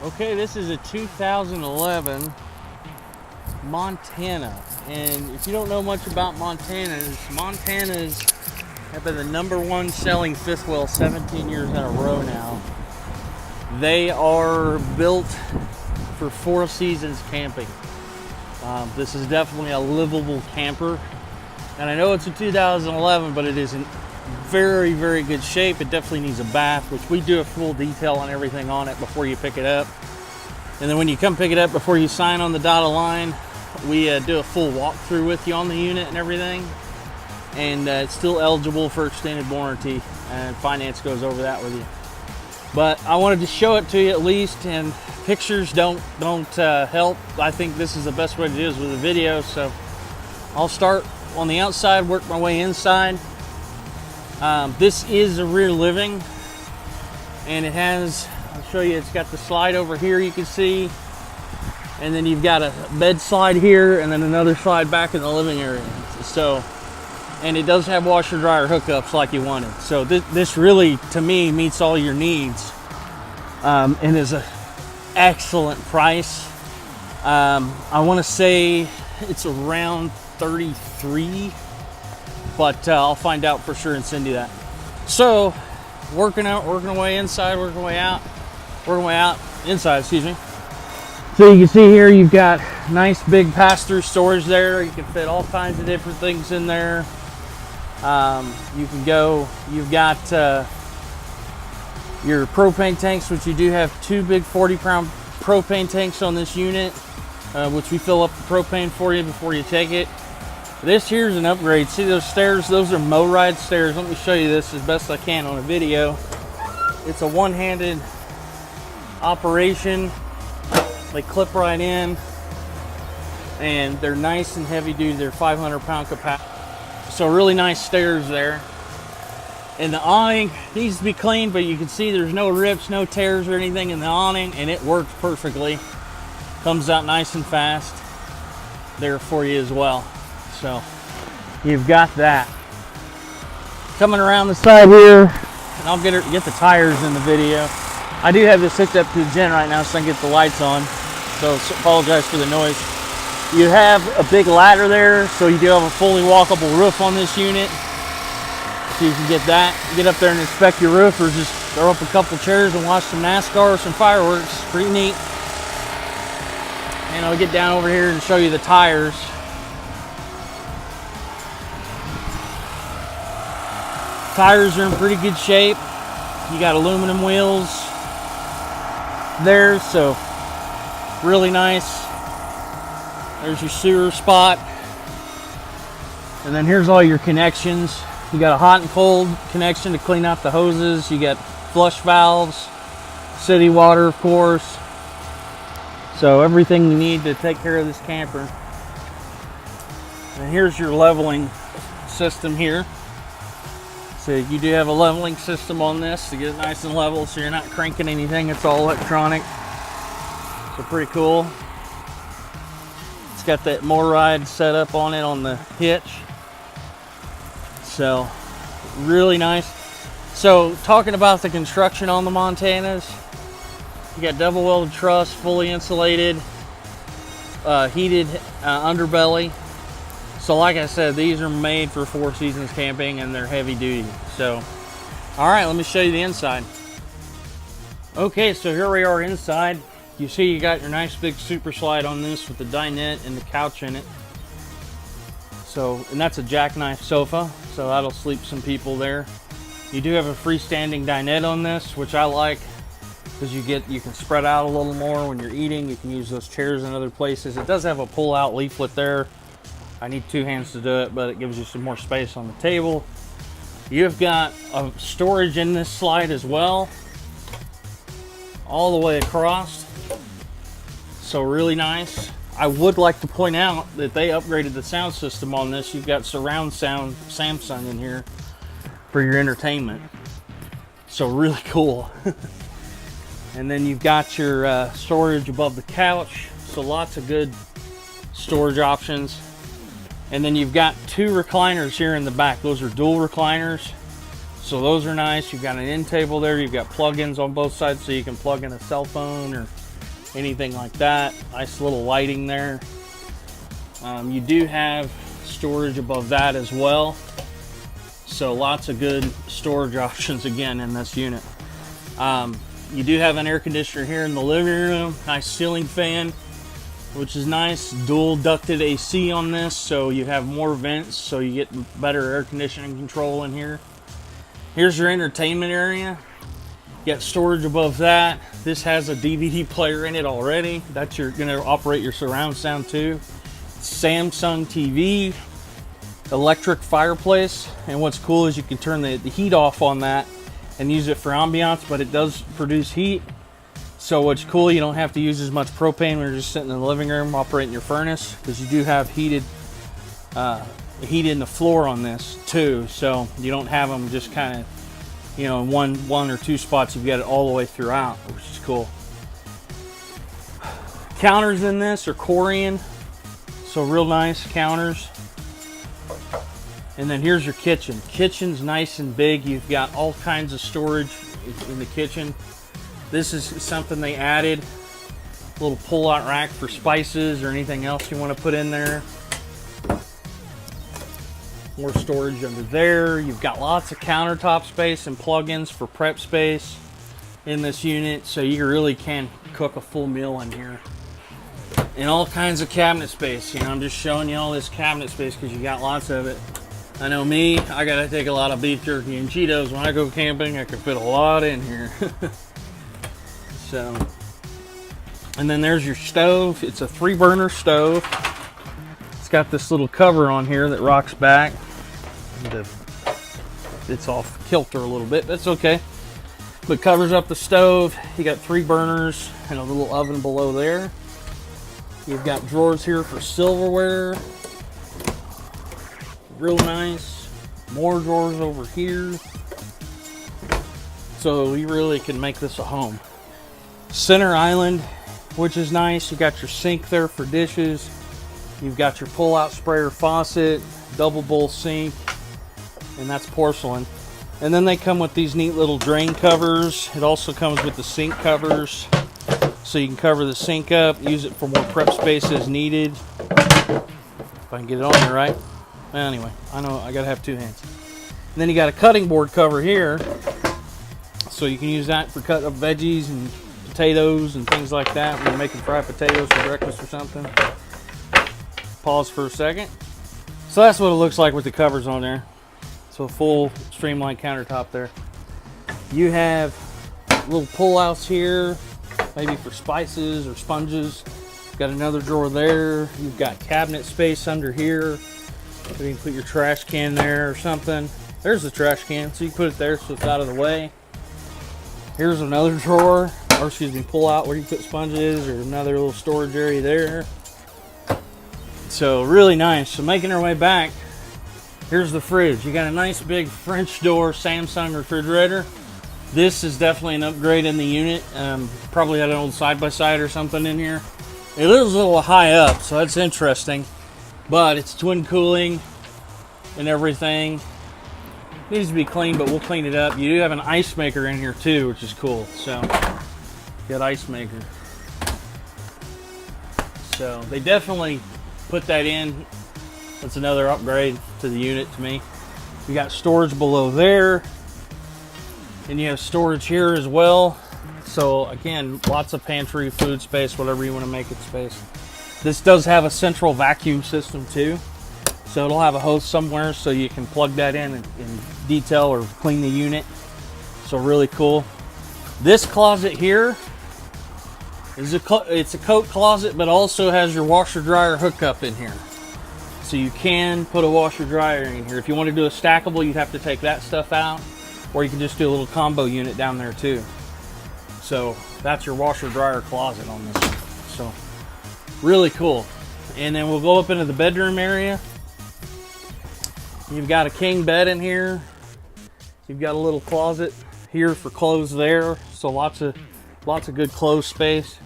Okay, this is a 2011 Montana, and if you don't know much about Montanas have been the #1 selling fifth wheel 17 years in a row now. They are built for 4 seasons camping. This is definitely a livable camper, and I know it's a 2011, but it is in very, very good shape. It definitely needs a bath, which we do a full detail on everything on it before you pick it up. And then when you come pick it up, before you sign on the dotted line, we do a full walkthrough with you on the unit and everything. And it's still eligible for extended warranty, and finance goes over that with you. But I wanted to show it to you at least, and pictures don't help. I think this is the best way to do it, is with a video. So I'll start on the outside, work my way inside. This is a rear living, and it has, I'll show you, it's got the slide over here you can see, and then you've got a bed slide here, and then another slide back in the living area. So, and it does have washer dryer hookups like you wanted. So this really, to me, meets all your needs, and is an excellent price. I want to say it's around 33, but I'll find out for sure and send you that. So working away inside, working way out, inside, excuse me. So you can see here you've got nice big pass-through storage there. You can fit all kinds of different things in there. You've got your propane tanks, which you do have 2 big 40-pound propane tanks on this unit, which we fill up the propane for you before you take it. This here's an upgrade. See those stairs? Those are mow-ride stairs. Let me show you this as best I can on a video. It's a one-handed operation. They clip right in, and they're nice and heavy duty. They're 500-pound capacity. So really nice stairs there. And the awning needs to be cleaned, but you can see there's no rips, no tears or anything in the awning, and it works perfectly. Comes out nice and fast there for you as well. So you've got that. Coming around the side here, and I'll get the tires in the video. I do have this hooked up to the gen right now so I can get the lights on, so apologize for the noise. You have a big ladder there, so you do have a fully walkable roof on this unit. So you can get that, get up there and inspect your roof, or just throw up a couple chairs and watch some NASCAR or some fireworks. Pretty neat. And I'll get down over here and show you the tires. Tires are in pretty good shape. You got aluminum wheels there, so really nice. There's your sewer spot. And then here's all your connections. You got a hot and cold connection to clean out the hoses. You got flush valves, city water, of course. So everything you need to take care of this camper. And here's your leveling system here. So you do have a leveling system on this to get it nice and level, so you're not cranking anything. It's all electronic. So pretty cool. It's got that mow-ride set up on it on the hitch. So really nice. So talking about the construction on the Montanas, you got double welded truss, fully insulated, heated underbelly. So like I said, these are made for 4 seasons camping, and they're heavy duty. So, all right, let me show you the inside. Okay, so here we are inside. You see you got your nice big super slide on this with the dinette and the couch in it. So, and that's a Jackknife Sofa, so that'll sleep some people there. You do have a freestanding dinette on this, which I like, because you can spread out a little more when you're eating. You can use those chairs in other places. It does have a pull-out leaflet there. I need 2 hands to do it, but it gives you some more space on the table. You've got a storage in this slide as well, all the way across. So really nice. I would like to point out that they upgraded the sound system on this. You've got surround sound Samsung in here for your entertainment. So really cool. And then you've got your storage above the couch. So lots of good storage options. And then you've got 2 recliners here in the back. Those are dual recliners. So those are nice. You've got an end table there. You've got plug-ins on both sides, so you can plug in a cell phone or anything like that. Nice little lighting there. You do have storage above that as well. So lots of good storage options again in this unit. You do have an air conditioner here in the living room. Nice ceiling fan, which is nice. Dual ducted AC on this, so you have more vents, so you get better air conditioning control in here. Here's your entertainment area. You got storage above that. This has a DVD player in it already. That's gonna operate your surround sound too. Samsung TV, electric fireplace, and what's cool is you can turn the heat off on that and use it for ambiance, but it does produce heat. So what's cool, you don't have to use as much propane when you're just sitting in the living room operating your furnace, because you do have heat in the floor on this too. So you don't have them just kind of, you know, in one or two spots. You've got it all the way throughout, which is cool. Counters in this are Corian, so real nice counters. And then here's your kitchen. Kitchen's nice and big. You've got all kinds of storage in the kitchen. This is something they added. A little pull-out rack for spices or anything else you want to put in there. More storage under there. You've got lots of countertop space and plug-ins for prep space in this unit, so you really can cook a full meal in here. And all kinds of cabinet space. You know, I'm just showing you all this cabinet space because you got lots of it. I know me, I gotta take a lot of beef jerky and Cheetos when I go camping. I can fit a lot in here. So, and then there's your stove. It's a 3-burner stove. It's got this little cover on here that rocks back. It's off kilter a little bit, that's okay. But covers up the stove. You got 3 burners and a little oven below there. You've got drawers here for silverware. Real nice. More drawers over here. So you really can make this a home. Center island, which is nice. You got your sink there for dishes. You've got your pull-out sprayer faucet, double bowl sink, and that's porcelain. And then they come with these neat little drain covers. It also comes with the sink covers, so you can cover the sink up, use it for more prep space as needed. If I can get it on there right. Anyway, I know I gotta have 2 hands. And then you got a cutting board cover here, so you can use that for cutting up veggies and potatoes and things like that when you're making fried potatoes for breakfast or something. Pause for a second. So that's what it looks like with the covers on there. So full streamlined countertop there. You have little pull-outs here, maybe for spices or sponges. Got another drawer there. You've got cabinet space under here. So you can put your trash can there or something. There's the trash can, so you put it there so it's out of the way. Here's another drawer, or excuse me, pull out where you put sponges, or another little storage area there. So really nice. So making our way back, here's the fridge. You got a nice big French door Samsung refrigerator. This is definitely an upgrade in the unit. Probably had an old side-by-side or something in here. It is a little high up, so that's interesting. But it's twin cooling and everything. Needs to be cleaned, but we'll clean it up. You do have an ice maker in here too, which is cool. So, got ice maker. So they definitely put that in. That's another upgrade to the unit to me. You got storage below there, and you have storage here as well. So again, lots of pantry, food space, whatever you want to make it space. This does have a central vacuum system too. So it'll have a hose somewhere so you can plug that in detail or clean the unit. So really cool. This closet here is it's a coat closet, but also has your washer dryer hookup in here. So you can put a washer dryer in here. If you want to do a stackable, you'd have to take that stuff out, or you can just do a little combo unit down there too. So that's your washer dryer closet on this one. So really cool. And then we'll go up into the bedroom area. You've got a king bed in here. You've got a little closet here for clothes there. So lots of good clothes space.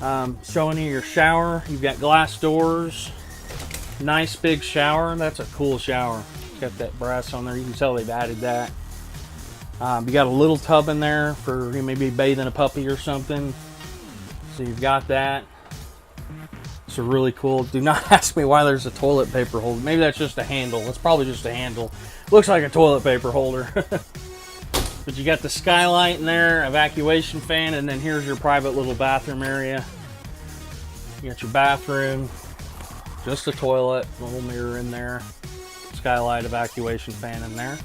Showing you your shower. You've got glass doors. Nice big shower. That's a cool shower. It's got that brass on there. You can tell they've added that. You got a little tub in there for maybe bathing a puppy or something. So you've got that. It's really cool. Do not ask me why there's a toilet paper holder. Maybe that's just a handle. It's probably just a handle. Looks like a toilet paper holder. But you got the skylight in there, evacuation fan, and then here's your private little bathroom area. You got your bathroom, just a toilet, a little mirror in there, skylight, evacuation fan in there.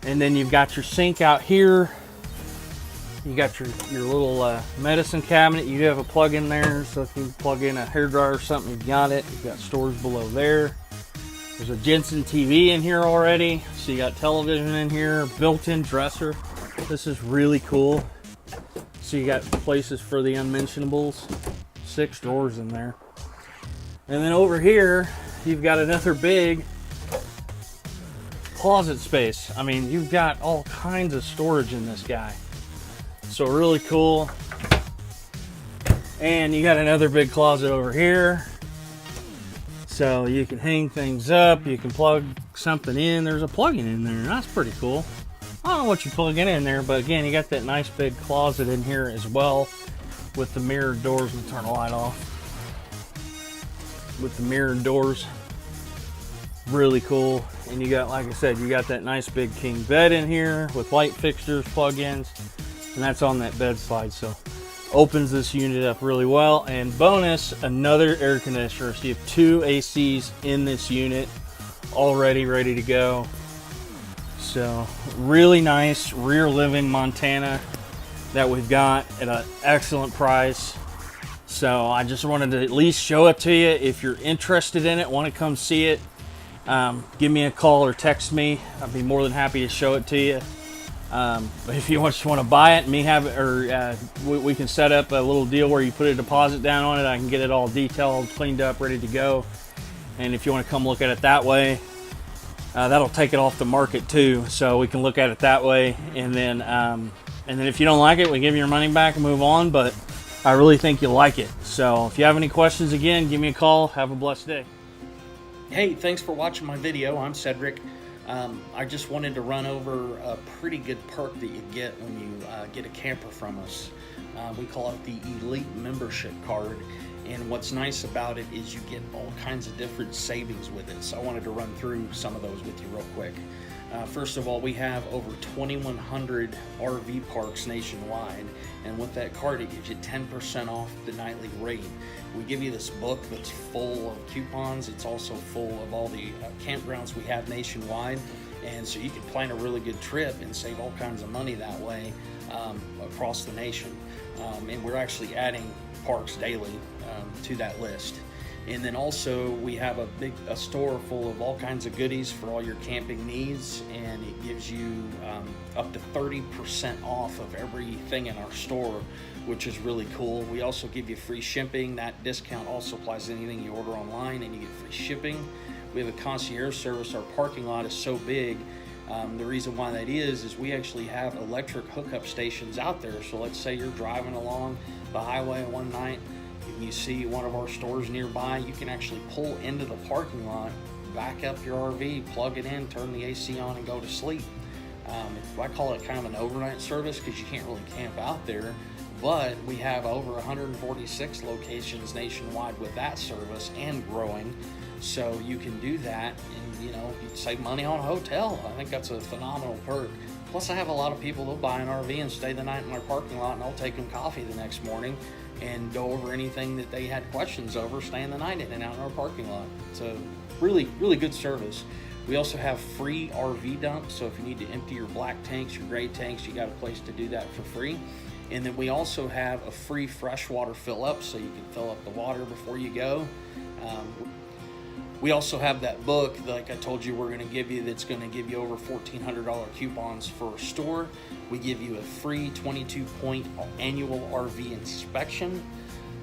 And then you've got your sink out here. You got your little medicine cabinet. You do have a plug in there, so if you plug in a hairdryer or something, you've got it. You've got storage below there. There's a Jensen TV in here already. So you got television in here, built-in dresser. This is really cool. So you got places for the unmentionables. 6 drawers in there. And then over here, you've got another big closet space. I mean, you've got all kinds of storage in this guy. So really cool. And you got another big closet over here. So you can hang things up. You can plug something in. There's a plug-in in there. That's pretty cool. I don't know what you're plugging in there, but again, you got that nice big closet in here as well with the mirrored doors. Let me turn the light off. With the mirrored doors. Really cool. And you got, like I said, you got that nice big king bed in here with light fixtures, plug-ins. And that's on that bed slide, so opens this unit up really well. And bonus, another air conditioner. So you have 2 ACs in this unit already ready to go. So really nice rear living Montana that we've got at an excellent price. So I just wanted to at least show it to you. If you're interested in it, want to come see it, give me a call or text me. I'd be more than happy to show it to you. But if you just want to buy it, we can set up a little deal where you put a deposit down on it. I can get it all detailed, cleaned up, ready to go. And if you want to come look at it that way, that'll take it off the market too. So we can look at it that way. And then if you don't like it, we give you your money back and move on. But I really think you'll like it. So if you have any questions, again, give me a call. Have a blessed day. Hey, thanks for watching my video. I'm Cedric. I just wanted to run over a pretty good perk that you get when you get a camper from us. We call it the Elite Membership Card, and what's nice about it is you get all kinds of different savings with it. So I wanted to run through some of those with you real quick. First of all, we have over 2,100 RV parks nationwide, and with that card it gives you 10% off the nightly rate. We give you this book that's full of coupons. It's also full of all the campgrounds we have nationwide, and so you can plan a really good trip and save all kinds of money that way across the nation. And we're actually adding parks daily to that list. And then also we have a store full of all kinds of goodies for all your camping needs, and it gives you up to 30% off of everything in our store, which is really cool. We also give you free shipping. That discount also applies to anything you order online, and you get free shipping. We have a concierge service. Our parking lot is so big. The reason why that is we actually have electric hookup stations out there. So let's say you're driving along the highway one night, you see one of our stores nearby, you can actually pull into the parking lot, back up your RV, plug it in, turn the AC on, and go to sleep. I call it kind of an overnight service because you can't really camp out there, but we have over 146 locations nationwide with that service and growing. So you can do that, and you save money on a hotel. I think that's a phenomenal perk. Plus, I have a lot of people that'll buy an RV and stay the night in my parking lot, and I'll take them coffee the next morning and go over anything that they had questions over, staying the night in and out in our parking lot. It's a really, really good service. We also have free RV dumps, so if you need to empty your black tanks, your gray tanks, you got a place to do that for free. And then we also have a free freshwater fill up, so you can fill up the water before you go. We also have that book, like I told you, we're going to give you, that's going to give you over $1,400 coupons for a store. We give you a free 22-point annual RV inspection.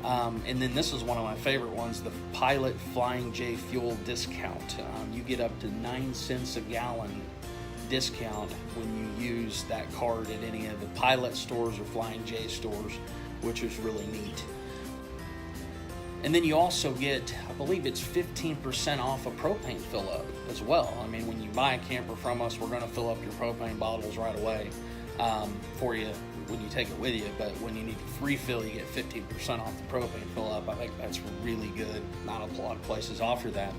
And then this is one of my favorite ones, the Pilot Flying J Fuel discount. You get up to 9 cents a gallon discount when you use that card at any of the Pilot stores or Flying J stores, which is really neat. And then you also get, I believe it's 15% off a propane fill up as well. I mean, when you buy a camper from us, we're going to fill up your propane bottles right away for you when you take it with you, but when you need to refill, you get 15% off the propane fill up. I think that's really good. Not a lot of places offer that.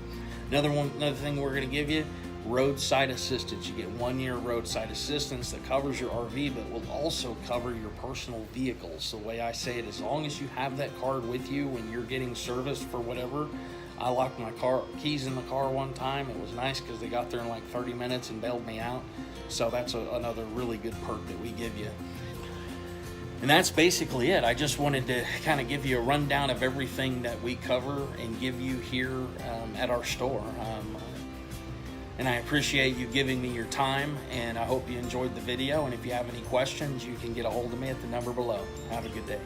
Another thing we're going to give you, roadside assistance. You get 1 year roadside assistance that covers your RV, but will also cover your personal vehicles. The way I say it, as long as you have that card with you when you're getting service for whatever. I locked my keys in the car one time. It was nice because they got there in like 30 minutes and bailed me out. So that's another really good perk that we give you. And that's basically it. I just wanted to kind of give you a rundown of everything that we cover and give you here at our store. And I appreciate you giving me your time, and I hope you enjoyed the video. And if you have any questions, you can get a hold of me at the number below. Have a good day.